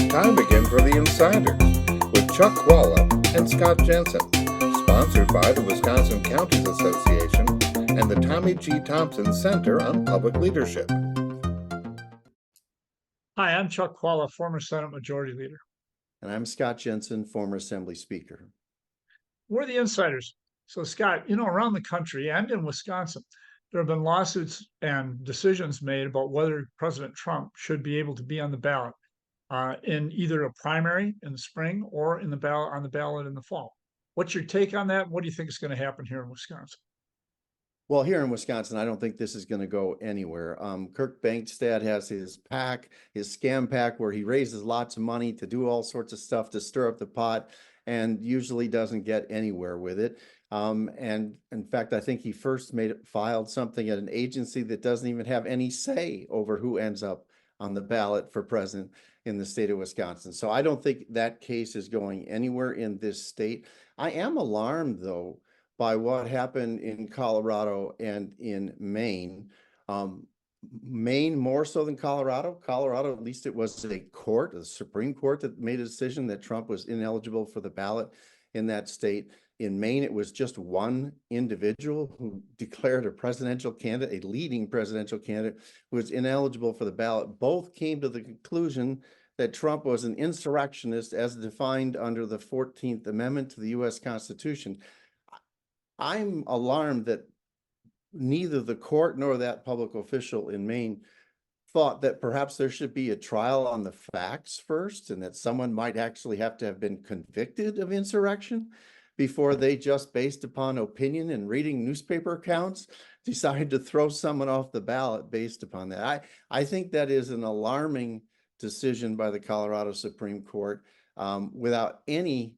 Time again for the Insiders with Chuck Chvala and Scott Jensen, sponsored by the Wisconsin Counties Association and the Tommy G. Thompson Center on Public Leadership. Hi, I'm Chuck Chvala, former Senate Majority Leader. And I'm Scott Jensen, former Assembly Speaker. We're the Insiders. So, Scott, around the country and in Wisconsin, there have been lawsuits and decisions made about whether President Trump should be able to be on the ballot in either a primary in the spring or on the ballot in the fall. What's your take on that? What do you think is going to happen here in Wisconsin? Well, here in Wisconsin, I don't think this is going to go anywhere. Kirk Bangstad has his PAC, his scam PAC, where he raises lots of money to do all sorts of stuff to stir up the pot and usually doesn't get anywhere with it. And in fact, I think he first filed something at an agency that doesn't even have any say over who ends up on the ballot for president in the state of Wisconsin. So I don't think that case is going anywhere in this state. I am alarmed, though, by what happened in Colorado and in Maine. Maine more so than Colorado. Colorado, at least it was a court, a Supreme Court, that made a decision that Trump was ineligible for the ballot in that state. In Maine, it was just one individual who declared a presidential candidate, a leading presidential candidate, who was ineligible for the ballot. Both came to the conclusion that Trump was an insurrectionist as defined under the 14th Amendment to the U.S. Constitution. I'm alarmed that neither the court nor that public official in Maine thought that perhaps there should be a trial on the facts first, and that someone might actually have to have been convicted of insurrection before they, just based upon opinion and reading newspaper accounts, decided to throw someone off the ballot based upon that. I think that is an alarming decision by the Colorado Supreme Court, without any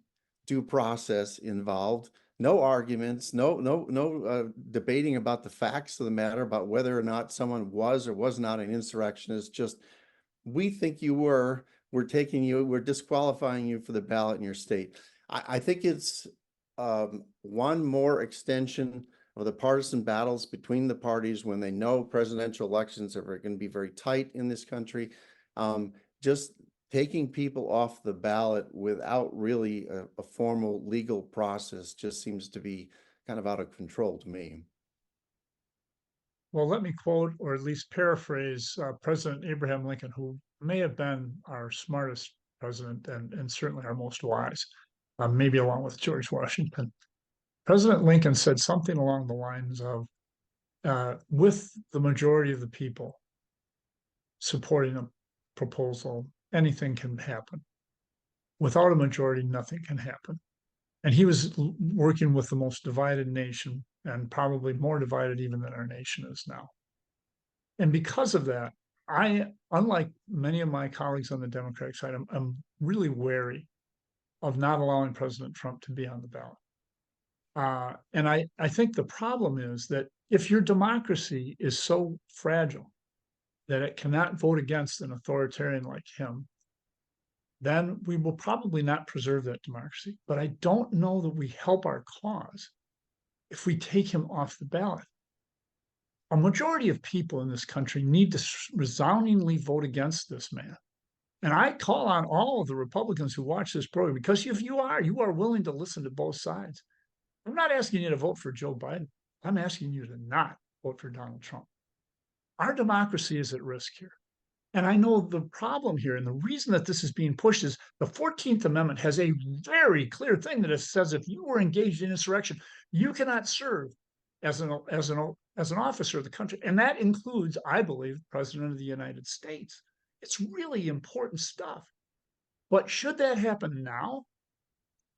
due process involved. No arguments, no debating about the facts of the matter, about whether or not someone was or was not an insurrectionist. Just, we think you were, we're disqualifying you for the ballot in your state. I think it's one more extension of the partisan battles between the parties when they know presidential elections are going to be very tight in this country. Just taking people off the ballot without really a formal legal process just seems to be kind of out of control to me. Well, let me quote, or at least paraphrase, President Abraham Lincoln, who may have been our smartest president and certainly our most wise, maybe along with George Washington. President Lincoln said something along the lines of, with the majority of the people supporting a proposal, anything can happen. Without a majority, nothing can happen. And he was working with the most divided nation, and probably more divided even than our nation is now. And because of that, unlike many of my colleagues on the Democratic side, I'm really wary of not allowing President Trump to be on the ballot. And I think the problem is that if your democracy is so fragile that it cannot vote against an authoritarian like him, then we will probably not preserve that democracy. But I don't know that we help our cause if we take him off the ballot. A majority of people in this country need to resoundingly vote against this man. And I call on all of the Republicans who watch this program, because if you are willing to listen to both sides. I'm not asking you to vote for Joe Biden. I'm asking you to not vote for Donald Trump. Our democracy is at risk here. And I know the problem here, and the reason that this is being pushed is the 14th Amendment has a very clear thing that it says if you were engaged in insurrection, you cannot serve as an officer of the country. And that includes, I believe, the President of the United States. It's really important stuff. But should that happen now?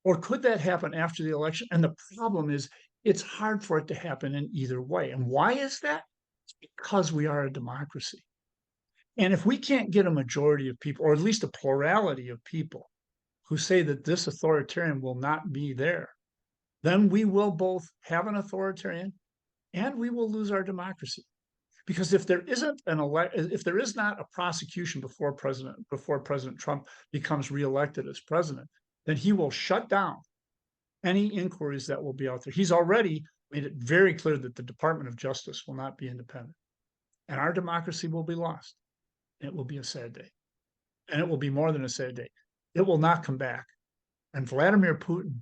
Or could that happen after the election? And the problem is, it's hard for it to happen in either way. And why is that? It's because we are a democracy. And if we can't get a majority of people, or at least a plurality of people, who say that this authoritarian will not be there, then we will both have an authoritarian and we will lose our democracy. Because if there isn't if there is not a prosecution before President Trump becomes reelected as president, then he will shut down any inquiries that will be out there. He's already made it very clear that the Department of Justice will not be independent, and our democracy will be lost. It will be a sad day. and it will be more than a sad day. It will not come back. And Vladimir Putin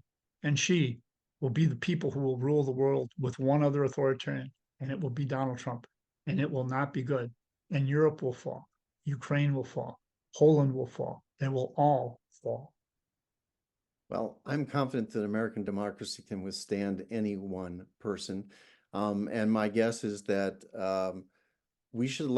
and Xi will be the people who will rule the world with one other authoritarian, and it will be Donald Trump. And it will not be good. And Europe will fall. Ukraine will fall. Poland will fall. They will all fall. Well, I'm confident that American democracy can withstand any one person. And my guess is that we should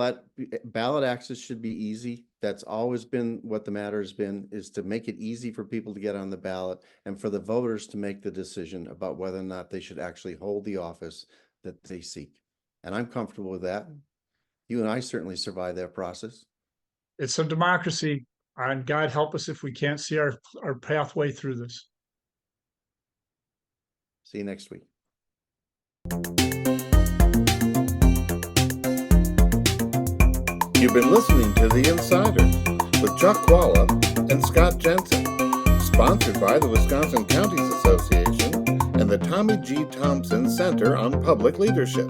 ballot access should be easy. That's always been what the matter has been, is to make it easy for people to get on the ballot and for the voters to make the decision about whether or not they should actually hold the office that they seek. And I'm comfortable with that. You and I certainly survived that process. It's a democracy, and God help us if we can't see our pathway through this. See you next week. You've been listening to The Insiders with Chuck Chvala and Scott Jensen, sponsored by the Wisconsin Counties Association and the Tommy G. Thompson Center on Public Leadership.